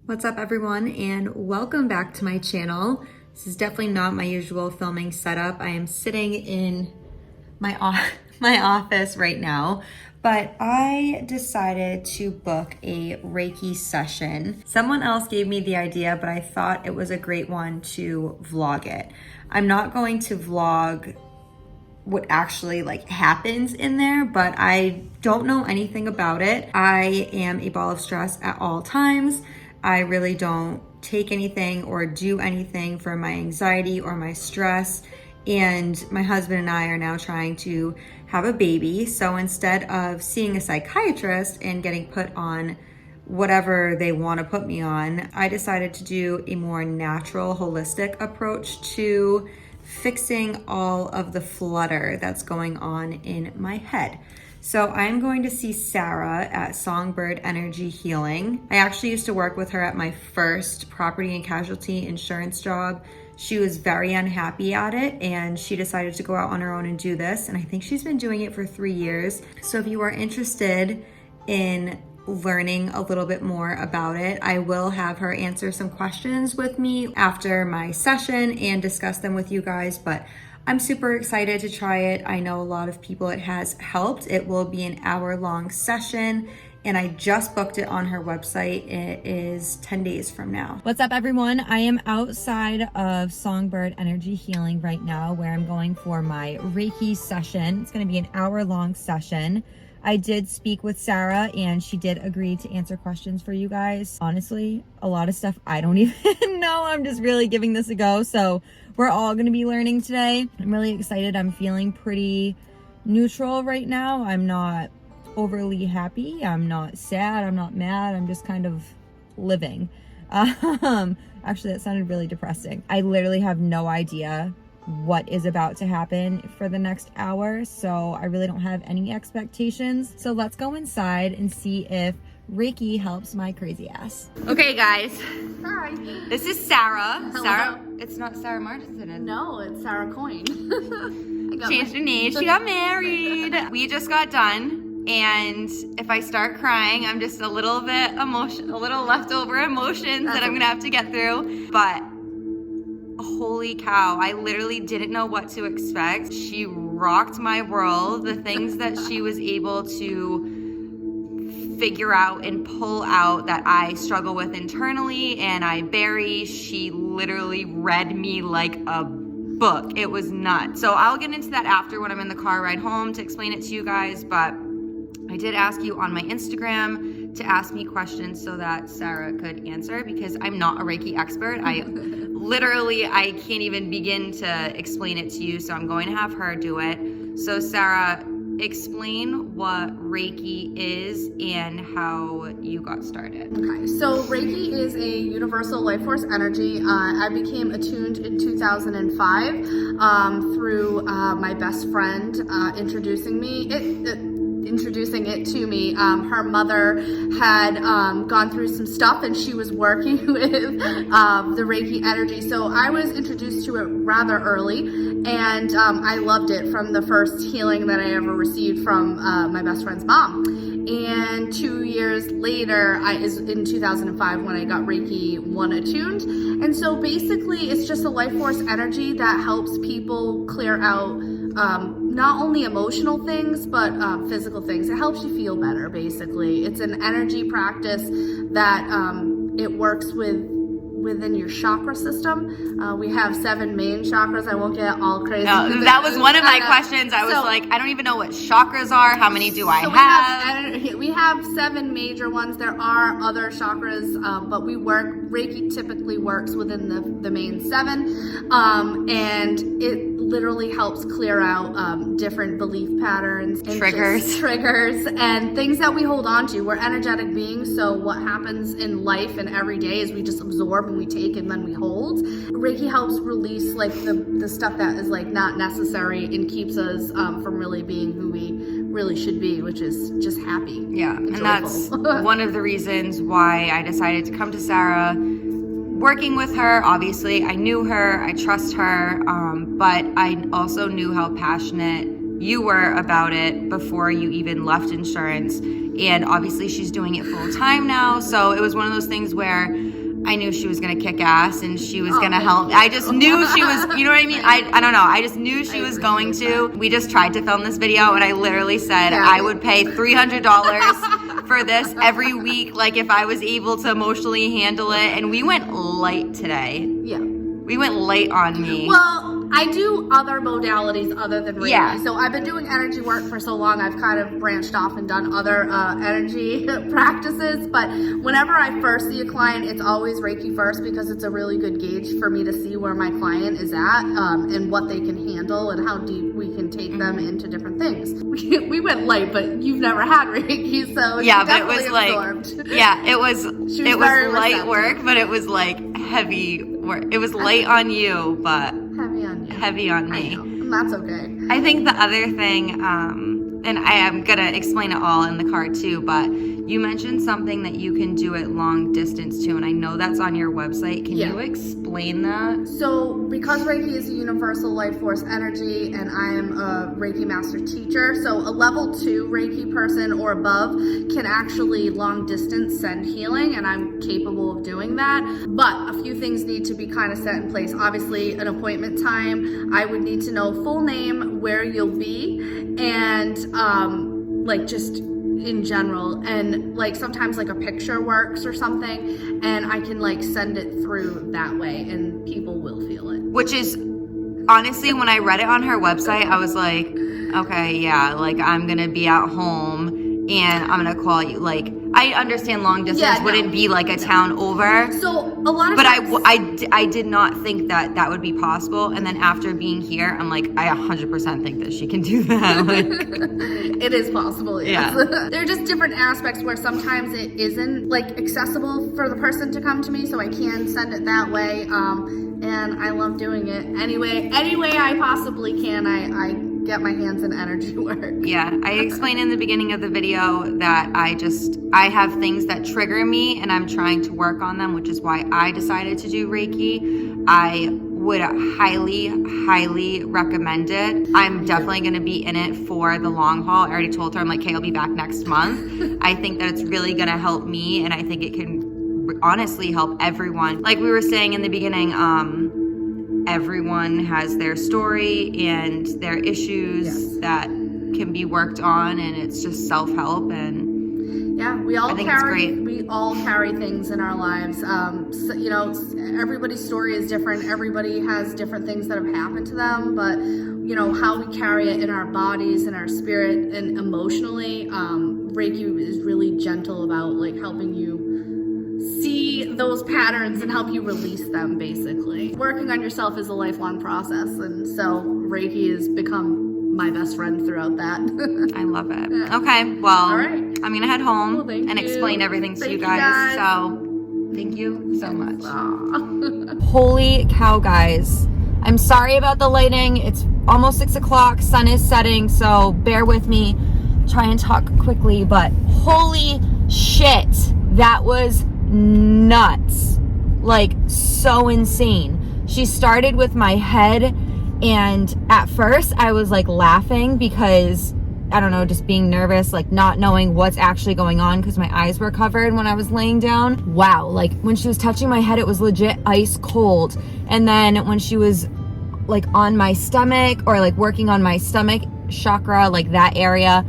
What's up everyone, and welcome back to my channel. This is definitely not my usual filming setup. I am sitting in my office right now, but I decided to book a Reiki session. Someone else gave me the idea, but I thought it was a great one to vlog it. I'm not going to vlog what actually happens in there, but I don't know anything about it. I am a ball of stress at all times. I really don't take anything or do anything for my anxiety or my stress. And my husband and I are now trying to have a baby. So instead of seeing a psychiatrist and getting put on whatever they want to put me on, I decided to do a more natural, holistic approach to fixing all of the flutter that's going on in my head. So I'm going to see Sarah at Songbird Energy Healing. I actually used to work with her at my first property and casualty insurance job. She was very unhappy at it and she decided to go out on her own and do this. And I think she's been doing it for 3 years. So if you are interested in learning a little bit more about it, I will have her answer some questions with me after my session and discuss them with you guys. But I'm super excited to try it. I know a lot of people it has helped. It will be an hour-long session and I just booked it on her website. It is 10 days from now. What's up everyone? I am outside of Songbird Energy Healing right now where I'm going for my Reiki session. It's gonna be an hour-long session. I did speak with Sarah and she did agree to answer questions for you guys. Honestly, a lot of stuff I don't even know. I'm just really giving this a go. So we're all gonna be learning today. I'm really excited. I'm feeling pretty neutral right now. I'm not overly happy. I'm not sad. I'm not mad. I'm just kind of living. Actually, that sounded really depressing. I literally have no idea what is about to happen for the next hour, so I really don't have any expectations. So let's go inside and see if Reiki helps my crazy ass. Okay guys. Hi. This is Sarah. Hello. Sarah, it's not Sarah Martinson. No, it's Sarah Coyne. Changed her name. She got married. We just got done, and if I start crying, I'm just a little bit a little leftover emotions that I'm gonna have to get through. But holy cow, I literally didn't know what to expect. She rocked my world. The things that she was able to figure out and pull out that I struggle with internally and I bury, she literally read me like a book. It was nuts. So I'll get into that after when I'm in the car ride home to explain it to you guys, but I did ask you on my Instagram to ask me questions so that Sarah could answer, because I'm not a Reiki expert. I can't even begin to explain it to you, so I'm going to have her do it. So Sarah, explain what Reiki is and how you got started. Okay, so Reiki is a universal life force energy. I became attuned in 2005 through my best friend introducing it to me. Her mother had gone through some stuff and she was working with the Reiki energy. So I was introduced to it rather early and I loved it from the first healing that I ever received from my best friend's mom. And 2 years later, in 2005 when I got Reiki 1 attuned. And so basically it's just a life force energy that helps people clear out not only emotional things, but physical things. It helps you feel better, basically. It's an energy practice that it works within your chakra system. We have 7 main chakras. I won't get all crazy. No, that was one of my questions. I was like, I don't even know what chakras are. How many do I have? We have 7 major ones. There are other chakras, but Reiki typically works within the main 7. And it literally helps clear out different belief patterns and triggers and things that we hold on to. We're energetic beings, so what happens in life and every day is we just absorb and we take and then we hold. Reiki helps release the stuff that is not necessary and keeps us from really being who we really should be, which is just happy. Yeah, and that's one of the reasons why I decided to come to Sarah. Working with her, obviously, I knew her, I trust her, but I also knew how passionate you were about it before you even left insurance. And obviously she's doing it full time now. So it was one of those things where I knew she was going to kick ass and she was going to help. I just knew she was, you know what I mean? I don't know. I just knew she was going to. We just tried to film this video and I literally said I would pay $300 for this every week, like if I was able to emotionally handle it. And we went light today. Yeah. We went light on me. Well, I do other modalities other than Reiki. Yeah. So I've been doing energy work for so long, I've kind of branched off and done other energy practices. But whenever I first see a client, it's always Reiki first because it's a really good gauge for me to see where my client is at and what they can handle and how deep we can take them into different things. We went light, but you've never had Reiki, so yeah, but it was absorbed. Like, it was light work, but it was like heavy work. It was light on you, but heavy on me. I know, and that's okay. I think the other thing, and I am gonna explain it all in the card too, but you mentioned something that you can do it long distance too, and I know that's on your website. Can you explain that? So because Reiki is a universal life force energy and I am a Reiki master teacher, so a level 2 Reiki person or above can actually long distance send healing, and I'm capable of doing that. But a few things need to be kind of set in place. Obviously, an appointment time. I would need to know full name, where you'll be, and like just in general, and like sometimes like a picture works or something, and I can like send it through that way and people will feel it. Which is honestly, when I read it on her website, I was like, okay, yeah, like I'm gonna be at home and I'm gonna call you. Like, I understand long distance wouldn't be like a town over. So a lot of times, I did not think that that would be possible. And then after being here, I'm like, I 100% think that she can do that. Like, it is possible, yes. Yeah. There are just different aspects where sometimes it isn't like accessible for the person to come to me, so I can send it that way. And I love doing it any way I possibly can. I get my hands in energy work. Yeah, I explained in the beginning of the video that I have things that trigger me and I'm trying to work on them, which is why I decided to do Reiki. I would highly recommend it. I'm definitely going to be in it for the long haul. I already told her, I'm like, okay, I'll be back next month. I think that it's really going to help me, and I think it can honestly help everyone. Like we were saying in the beginning, everyone has their story and their issues that can be worked on, and it's just self-help. And we all carry things in our lives. So, you know, everybody's story is different. Everybody has different things that have happened to them, but you know, how we carry it in our bodies and our spirit and emotionally, Reiki is really gentle about like helping you see those patterns and help you release them, basically. Working on yourself is a lifelong process, and so Reiki has become my best friend throughout that. I love it. Yeah. Okay, well, all right. I'm gonna head home and explain everything to you guys. So thank you so much. Holy cow, guys. I'm sorry about the lighting. It's almost 6 o'clock, sun is setting, so bear with me. Try and talk quickly, but holy shit, that was nuts. Like, so insane. She started with my head, and at first I was like laughing because, I don't know, just being nervous, like not knowing what's actually going on because my eyes were covered when I was laying down. Wow, like when she was touching my head, it was legit ice cold. And then when she was like on my stomach or like working on my stomach chakra, like that area,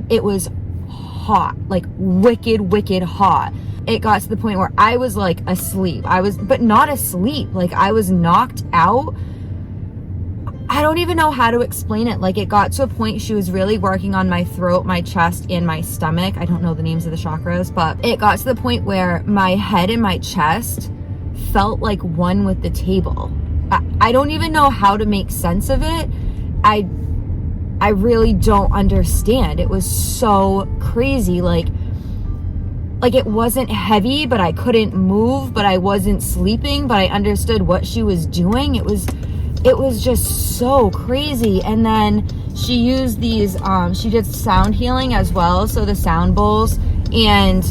it was hot, like wicked hot. It got to the point where I was like asleep. But not asleep, like I was knocked out. I don't even know how to explain it. Like, it got to a point she was really working on my throat, my chest, and my stomach. I don't know the names of the chakras, but it got to the point where my head and my chest felt like one with the table. I don't even know how to make sense of it. I really don't understand. It was so crazy. Like it wasn't heavy, but I couldn't move, but I wasn't sleeping, but I understood what she was doing. It was just so crazy. And then she used these, she did sound healing as well, so the sound bowls. And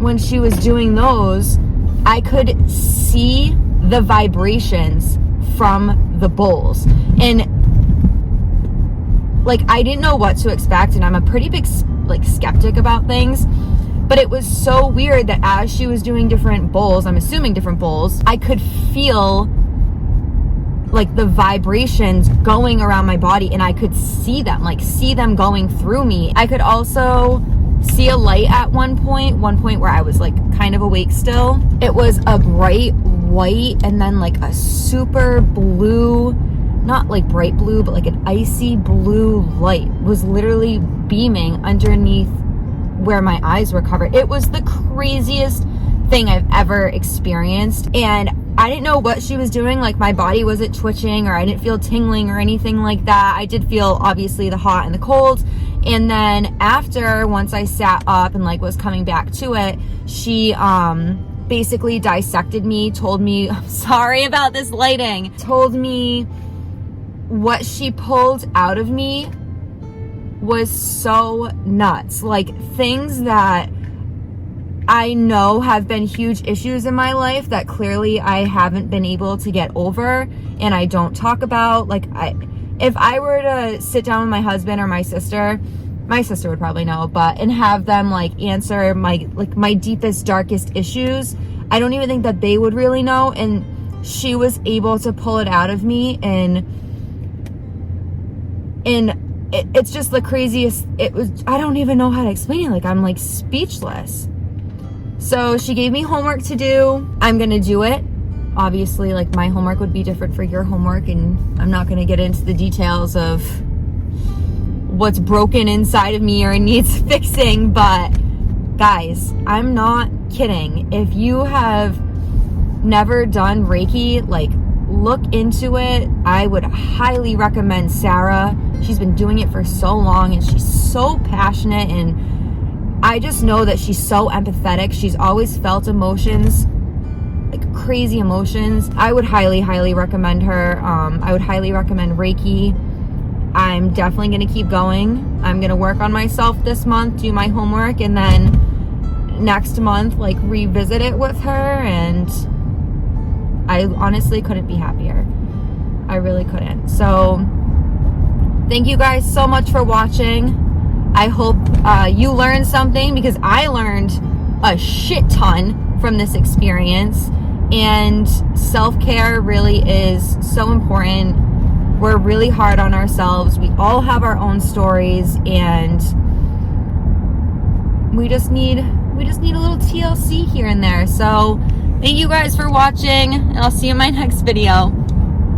when she was doing those, I could see the vibrations from the bowls. And like, I didn't know what to expect, and I'm a pretty big like skeptic about things. But it was so weird that as she was doing different bowls, I'm assuming different bowls, I could feel like the vibrations going around my body, and I could see them going through me. I could also see a light at one point where I was like kind of awake still. It was a bright white and then like a super blue, not like bright blue, but like an icy blue light was literally beaming underneath where my eyes were covered. It was the craziest thing I've ever experienced, and I didn't know what she was doing. Like, my body wasn't twitching, or I didn't feel tingling or anything like that. I did feel obviously the hot and the cold. And then after, once I sat up and like was coming back to it, she basically dissected me, told me, I'm sorry about this lighting, told me what she pulled out of me was so nuts. Like, things that I know have been huge issues in my life that clearly I haven't been able to get over and I don't talk about. Like, if I were to sit down with my husband or my sister would probably know, and have them like answer my deepest, darkest issues, I don't even think that they would really know. And she was able to pull it out of me, and it's just the craziest. It was, I don't even know how to explain it. Like, I'm like speechless. So she gave me homework to do. I'm gonna do it. Obviously, like, my homework would be different for your homework, and I'm not gonna get into the details of what's broken inside of me or needs fixing, but guys, I'm not kidding. If you have never done Reiki, like, look into it. I would highly recommend Sarah. She's been doing it for so long, and she's so passionate, and I just know that she's so empathetic. She's always felt emotions, like crazy emotions. I would highly, highly recommend her. I would highly recommend Reiki. I'm definitely going to keep going. I'm going to work on myself this month, do my homework, and then next month, like, revisit it with her. And I honestly couldn't be happier. I really couldn't. So thank you guys so much for watching. I hope you learned something, because I learned a shit ton from this experience. And self-care really is so important. We're really hard on ourselves. We all have our own stories, and we just need a little TLC here and there. So thank you guys for watching, and I'll see you in my next video.